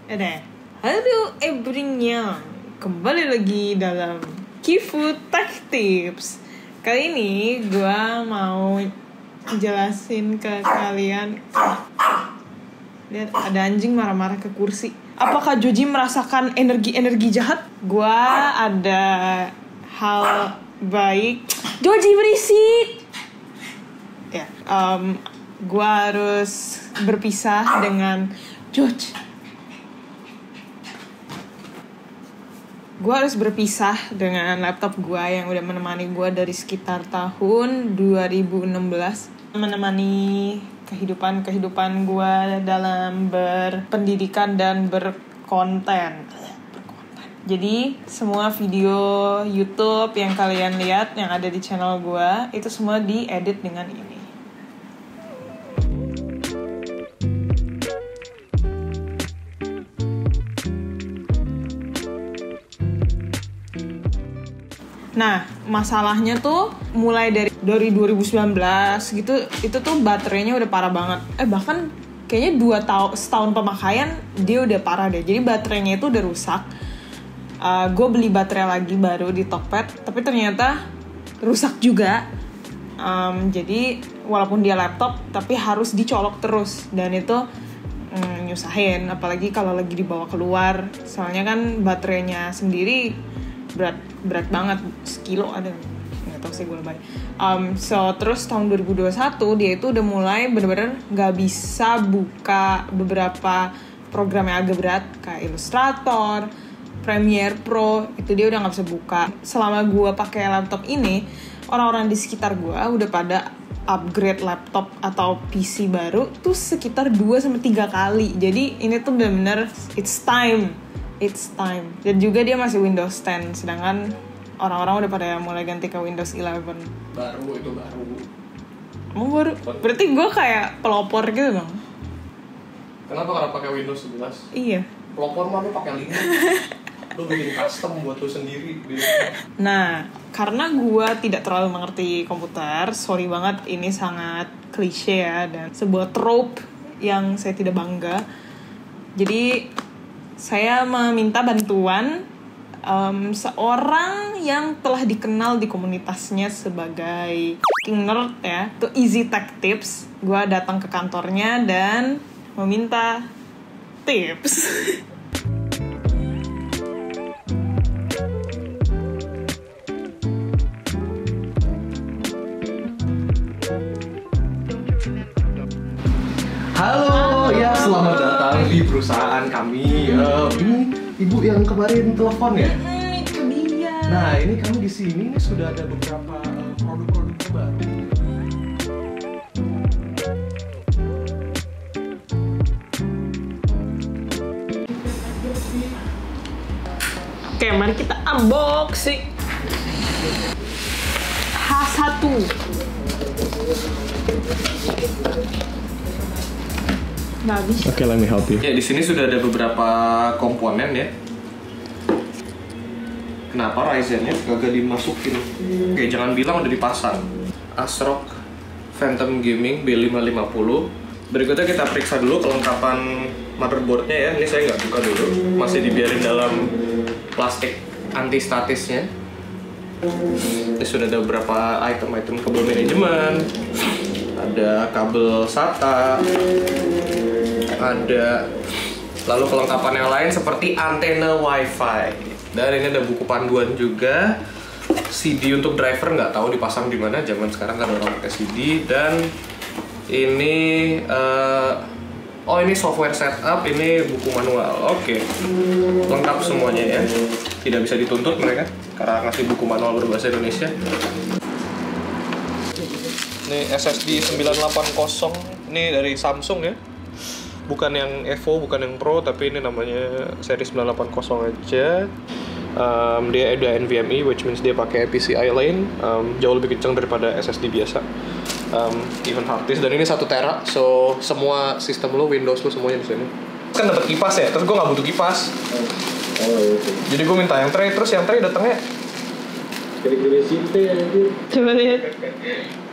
Ada. Halo everyone, kembali lagi dalam Kifu Tech Tips. Kali ini gue mau jelasin ke kalian. Lihat ada anjing marah-marah ke kursi. Apakah Joji merasakan energi-energi jahat? Gue ada hal baik. Joji berisik. Ya, gue harus berpisah dengan George. Gue harus berpisah dengan laptop gue yang udah menemani gue dari sekitar tahun 2016. Menemani kehidupan gue dalam berpendidikan dan berkonten. Jadi semua video YouTube yang kalian lihat yang ada di channel gue itu semua diedit dengan ini. Nah, masalahnya tuh mulai dari 2019 gitu, itu tuh baterainya udah parah banget. Bahkan kayaknya setahun pemakaian dia udah parah deh. Jadi baterainya itu udah rusak. Gue beli baterai lagi baru di Tokped, tapi ternyata rusak juga. Jadi walaupun dia laptop, tapi harus dicolok terus. Dan itu nyusahin, apalagi kalau lagi dibawa keluar. Soalnya kan baterainya sendiri berat banget, sekilo ada, nggak tahu sih gue lebay. Terus tahun 2021 dia itu udah mulai bener-bener nggak bisa buka beberapa program yang agak berat kayak Illustrator, Premiere Pro, itu dia udah nggak bisa buka. Selama gue pakai laptop ini, orang-orang di sekitar gue udah pada upgrade laptop atau PC baru tuh sekitar 2-3 kali. Jadi ini tuh bener-bener it's time. Dan juga dia masih Windows 10, sedangkan orang-orang udah pada mulai ganti ke Windows 11. Baru. Emang baru? Berarti gue kayak pelopor gitu dong. Kenapa kalau pakai Windows 11? Iya. Pelopor mah lu pakai Linux. Lu bikin custom buat lu sendiri. Nah, karena gue tidak terlalu mengerti komputer, sorry banget ini sangat klise ya, dan sebuah trope yang saya tidak bangga. Jadi saya meminta bantuan seorang yang telah dikenal di komunitasnya sebagai King Nerd ya, itu Easy Tech Tips. Gue datang ke kantornya dan meminta tips. Halo, ya selamat datang di perusahaan kami. Ini ibu yang kemarin telepon ya? Itu dia. Nah, ini kami di sini nih sudah ada beberapa produk-produk terbaru. Oke, mari kita unboxing. H1. Oke, let me help you. Ya, di sini sudah ada beberapa komponen ya. Kenapa Ryzen-nya kagak dimasukin? Oke, jangan bilang udah dipasang. ASRock Phantom Gaming B550. Berikutnya kita periksa dulu kelengkapan motherboard-nya ya. Ini saya nggak buka dulu, masih dibiarin dalam plastik anti-statisnya. Ini sudah ada beberapa item-item kabel manajemen, ada kabel SATA, ada lalu kelengkapan yang lain seperti antena WiFi. Dan ini ada buku panduan juga, CD untuk driver nggak tahu dipasang di mana, zaman sekarang kan orang pakai CD. Dan ini ini software setup, ini buku manual. Oke. Lengkap semuanya ya. Tidak bisa dituntut mereka karena ngasih buku manual berbahasa Indonesia. Ini SSD 980, ini dari Samsung ya. Bukan yang Evo, bukan yang Pro, tapi ini namanya seri 980 aja. Dia ada NVMe, which means dia pakai PCI lane, jauh lebih kencang daripada SSD biasa. Even hard disk, dan ini 1 tera, so semua sistem lo, Windows lo semuanya di sini. Kan dapat kipas ya, terus gue nggak butuh kipas. Jadi gue minta yang tray, terus yang tray datangnya gede-gede sinte aja. Coba lihat.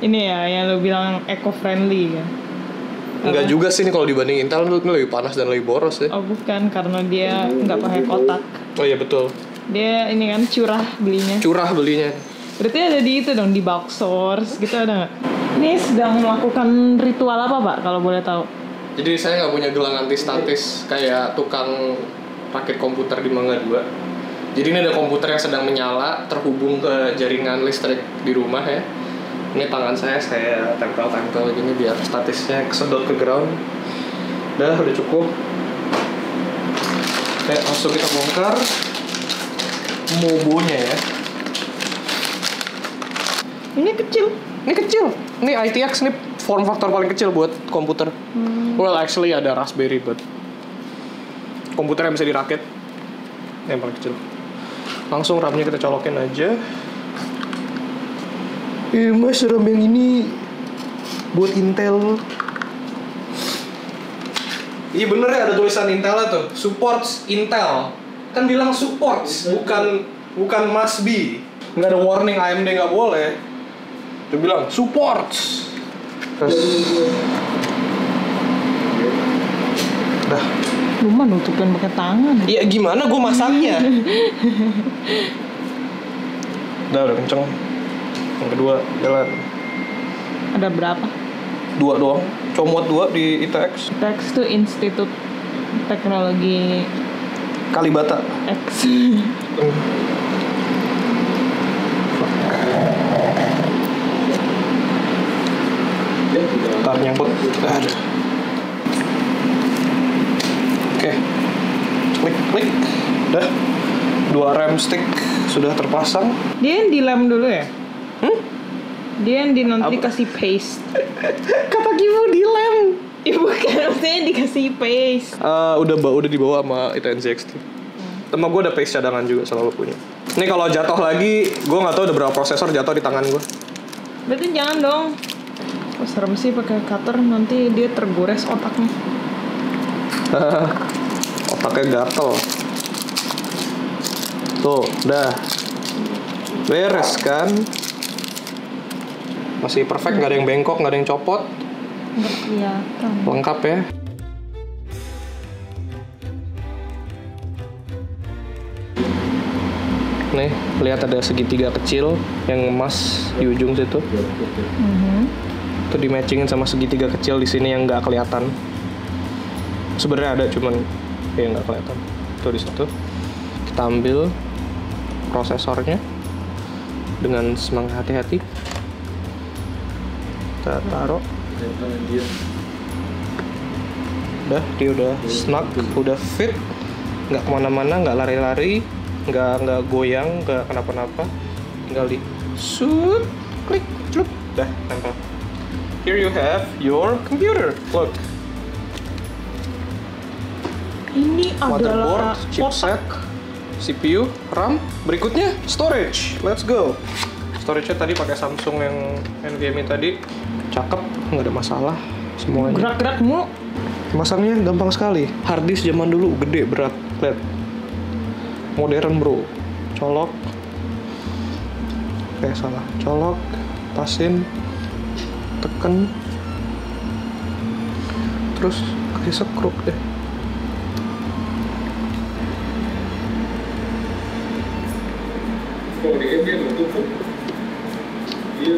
Ini ya yang lo bilang eco friendly kan. Enggak juga sih nih kalau dibanding Intel ini lebih panas dan lebih boros ya. Oh bukan, karena dia nggak pakai kotak. Oh iya betul. Dia ini kan curah belinya. Curah belinya. Berarti ada di itu dong, di box source gitu ada nggak? Ini sedang melakukan ritual apa Pak kalau boleh tahu? Jadi saya nggak punya gelang anti statis kayak tukang rakit komputer di Mangga 2. Jadi ini ada komputer yang sedang menyala terhubung ke jaringan listrik di rumah ya. Ini tangan saya tempel gini biar statisnya kesedot ke ground. Udah cukup. Oke, langsung kita bongkar mobonya ya. Ini kecil. Ini ITX nih form factor paling kecil buat komputer. Well actually ada Raspberry but komputer yang bisa dirakit yang paling kecil. Langsung RAM-nya kita colokin aja. Mas RAM yang ini buat Intel. Iya bener ya, ada tulisan Intel tuh, supports Intel. Kan bilang supports, bukan must be. Nggak ada warning AMD nggak boleh. Dia bilang supports. Terus udah. Lu mah nutupin pakai tangan. Iya gimana gue masaknya? Udah kenceng. Yang kedua jalan. Ada berapa? 2 doang. Comot 2 di ITX. ITX itu Institut Teknologi Kalibata. X. Tar Nyangkut. Ada. Oke. Klik. Udah. 2 RAM stick sudah terpasang. Dia yang dilem dulu ya? Dia yang nanti Apa? dikasih paste. Kata Kivu dilem. Ya bukan, maksudnya dikasih paste. Udah dibawa sama itu NZXT. Sama gue ada paste cadangan juga selalu punya. Ini kalau jatuh lagi, gue nggak tahu ada berapa prosesor jatuh di tangan gue. Berarti jangan dong. Oh, serem sih pakai cutter, nanti dia tergores otaknya. Otaknya gatel. Tuh, udah beres kan? Masih perfect, nggak ada yang bengkok, nggak ada yang copot. Nggak kelihatan. Lengkap ya. Nih, lihat ada segitiga kecil yang emas di ujung situ. Itu di matchingin sama segitiga kecil di sini yang nggak kelihatan. Sebenarnya ada, cuman ya nggak kelihatan. Tuh di situ. Kita ambil prosesornya dengan semangat hati-hati. Kita taruh. Udah, dia udah snug, udah fit, nggak kemana-mana, nggak lari-lari, nggak goyang, nggak kenapa-napa. Tinggal di shoot, klik, celup, dah tempel. Here you have your computer. Look. Ini adalah Motherboard, chipset, CPU, RAM. Berikutnya storage. Let's go. Storage-nya tadi pakai Samsung yang NVMe tadi. Cakep, nggak ada masalah semuanya. gerak-gerak mulu. Masangnya gampang sekali. Hard disk zaman dulu gede, berat. Lihat. Modern bro. Colok. Salah. Colok, pasin, tekan. Terus kasih skrup deh. Kalau di game dia tutup. Iya.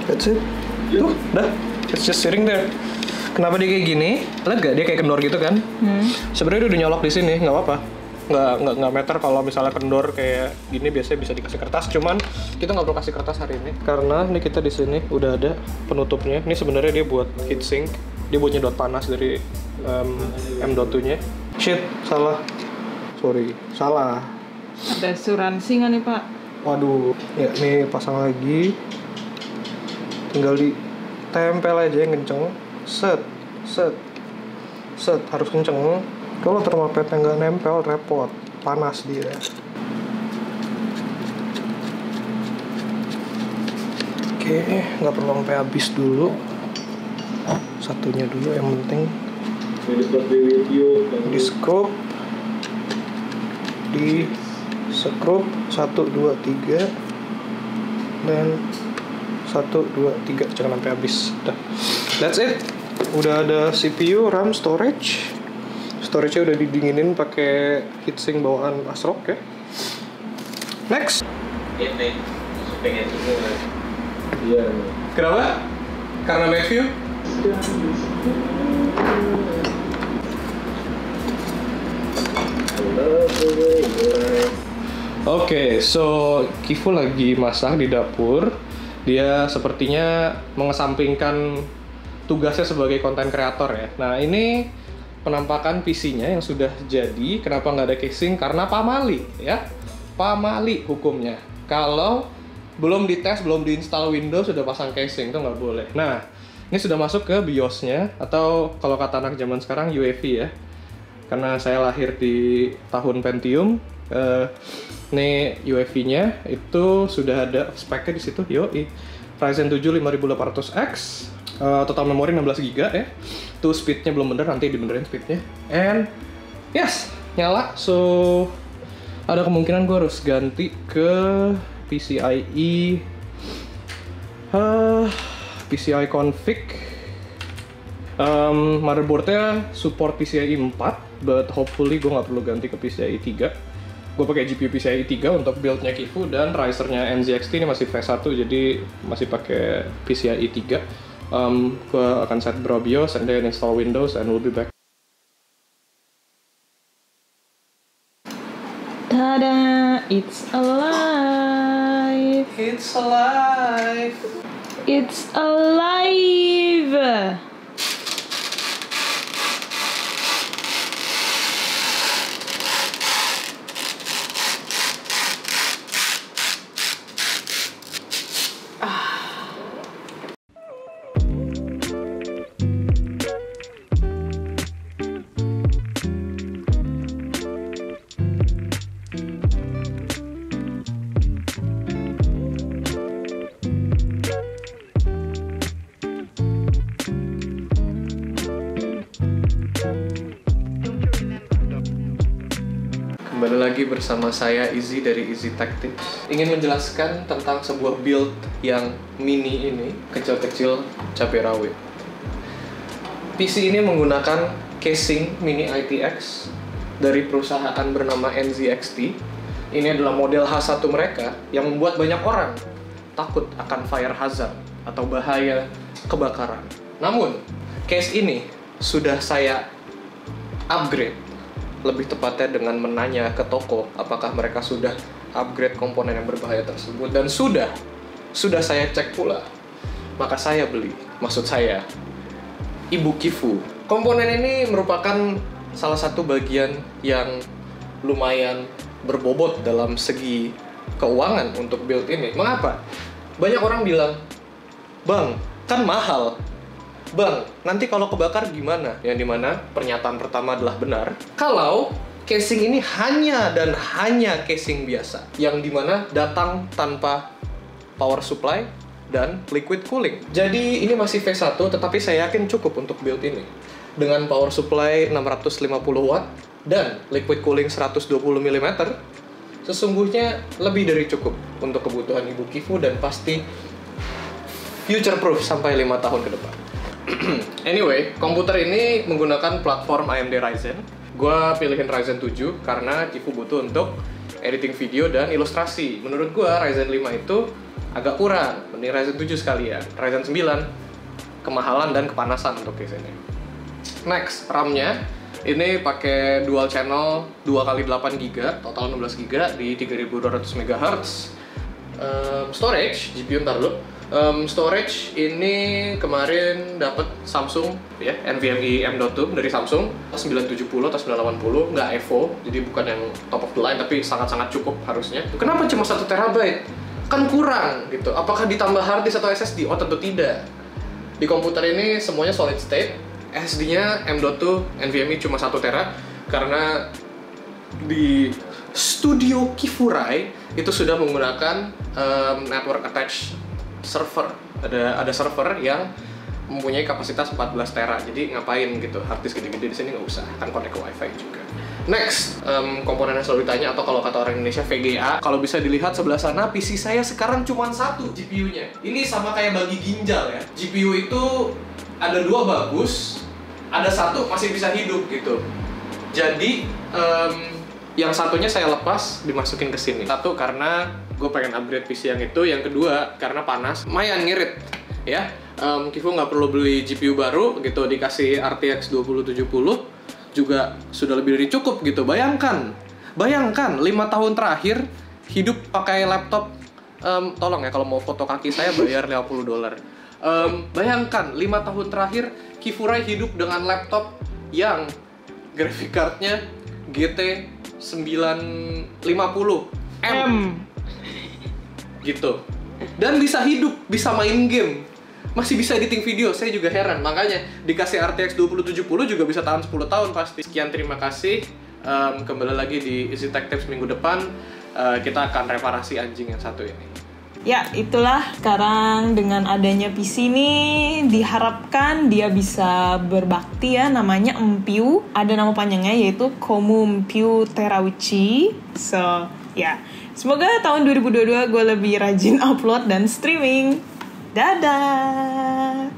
That's it. Tuh, dah. It's just sitting there. Kenapa dia kayak gini? Lihat gak? Dia kayak kendor gitu kan? Sebenarnya dia udah nyolok di sini, nggak apa-apa. Nggak meter kalau misalnya kendor kayak gini, biasanya bisa dikasih kertas. Cuman kita nggak perlu kasih kertas hari ini karena ini kita di sini udah ada penutupnya. Ini sebenarnya dia buat heatsink. Dia buat nyedot panas dari M.2-nya. Shit, salah. Sorry, salah. Ada asuransi nggak nih Pak? Waduh, ya nih pasang lagi. Tinggal ditempel aja yang kenceng. Set, harus kenceng. Kalau termopednya nggak nempel, repot, panas dia. Oke, nggak perlu sampai habis dulu. Satunya dulu yang penting. Di skrup, di skrup 1, 2, 3 dan 1, 2, 3, jangan sampai habis. Dah. That's it. Udah ada CPU, RAM, storage. Storage-nya udah didinginin pakai heatsink bawaan ASRock ya. Next. Ini pengen semua. Iya. Kenapa? Karena Matthew? Oke, so Kifu lagi masak di dapur. Dia sepertinya mengesampingkan tugasnya sebagai konten kreator ya. Nah, ini penampakan PC-nya yang sudah jadi. Kenapa nggak ada casing? Karena pamali ya. Pamali hukumnya. Kalau belum dites, belum diinstal Windows, sudah pasang casing, itu nggak boleh. Nah, ini sudah masuk ke BIOS-nya, atau kalau kata anak zaman sekarang UEFI ya. Karena saya lahir di tahun Pentium, nih UEFI-nya itu sudah ada speknya di situ. Yoi, Ryzen 7 5800X, total memori 16 GB ya. Tuh speed-nya belum bener, nanti dibenerin speed-nya. And yes, nyala. So ada kemungkinan gue harus ganti ke PCIe PCI config. Motherboardnya support PCIe 4, but hopefully gue nggak perlu ganti ke PCIe 3. Gue pakai GPU PCIe 3 untuk build-nya Kifu, dan risernya NZXT ini masih V1, jadi masih pakai PCIe 3. Gue akan set BIOS and then install Windows and we'll be back. Tada, it's alive. It's alive. It's alive. Kembali lagi bersama saya Izzy dari Izzy Tech Tips. Ingin menjelaskan tentang sebuah build yang mini ini, kecil-kecil cabai rawit. PC ini menggunakan casing mini ITX dari perusahaan bernama NZXT. Ini adalah model H1 mereka yang membuat banyak orang takut akan fire hazard atau bahaya kebakaran. Namun, case ini sudah saya upgrade, lebih tepatnya dengan menanya ke toko apakah mereka sudah upgrade komponen yang berbahaya tersebut, dan sudah saya cek pula, maka saya beli. Maksud saya, Ibu Kifu. Komponen ini merupakan salah satu bagian yang lumayan berbobot dalam segi keuangan untuk build ini. Mengapa? Banyak orang bilang, "Bang, kan mahal. Bang, nanti kalau kebakar gimana?" Yang dimana pernyataan pertama adalah benar. Kalau casing ini hanya dan hanya casing biasa, yang dimana datang tanpa power supply dan liquid cooling. Jadi ini masih V1, tetapi saya yakin cukup untuk build ini. Dengan power supply 650 watt dan liquid cooling 120 mm, sesungguhnya lebih dari cukup untuk kebutuhan Ibu Kifu, dan pasti future proof sampai 5 tahun ke depan. Anyway, komputer ini menggunakan platform AMD Ryzen. Gua pilihin Ryzen 7 karena Kifu butuh untuk editing video dan ilustrasi. Menurut gua Ryzen 5 itu agak kurang, mending Ryzen 7 sekalian. Ryzen 9 kemahalan dan kepanasan untuk case ini. Next, RAM-nya ini pakai dual channel 2x8 GB, total 16 GB di 3200 MHz. Storage, GPU ntar dulu. Storage ini kemarin dapat Samsung ya, NVMe M.2 dari Samsung 970 atau 980, nggak Evo, jadi bukan yang top of the line, tapi sangat-sangat cukup harusnya. Kenapa cuma 1 TB? Kan kurang gitu. Apakah ditambah hard disk atau SSD? Oh, tentu tidak. Di komputer ini semuanya solid state. SSD-nya M.2 NVMe cuma 1 TB karena di Studio Kifurai itu sudah menggunakan network attached server. Ada server yang mempunyai kapasitas 14 tera. Jadi ngapain gitu harddisk gede-gede di sini, nggak usah, kan connect ke wifi juga. Next, komponen yang selalu ditanya, atau kalau kata orang Indonesia VGA. Kalau bisa dilihat sebelah sana, PC saya sekarang cuma 1 GPU-nya. Ini sama kayak bagi ginjal ya. GPU itu ada 2 bagus, ada 1 masih bisa hidup gitu. Jadi yang satunya saya lepas dimasukin ke sini. 1 karena gue pengen upgrade PC yang itu, yang kedua karena panas, lumayan ngirit ya. Kifu nggak perlu beli GPU baru gitu, dikasih RTX 2070 juga sudah lebih dari cukup gitu. Bayangkan 5 tahun terakhir hidup pakai laptop. Tolong ya kalau mau foto kaki saya bayar $50. Bayangkan 5 tahun terakhir Kifurai hidup dengan laptop yang graphic cardnya GT 950M gitu, dan bisa hidup, bisa main game, masih bisa editing video. Saya juga heran, makanya dikasih RTX 2070 juga bisa tahan 10 tahun pasti. Sekian, terima kasih. Kembali lagi di Easy Tech Tips minggu depan. Kita akan reparasi anjing yang satu ini. Ya, itulah sekarang dengan adanya PC ini diharapkan dia bisa berbakti ya, namanya Empiu. Ada nama panjangnya yaitu Komu Empiu Terauchi. So, ya. Semoga tahun 2022 gue lebih rajin upload dan streaming. Dadah!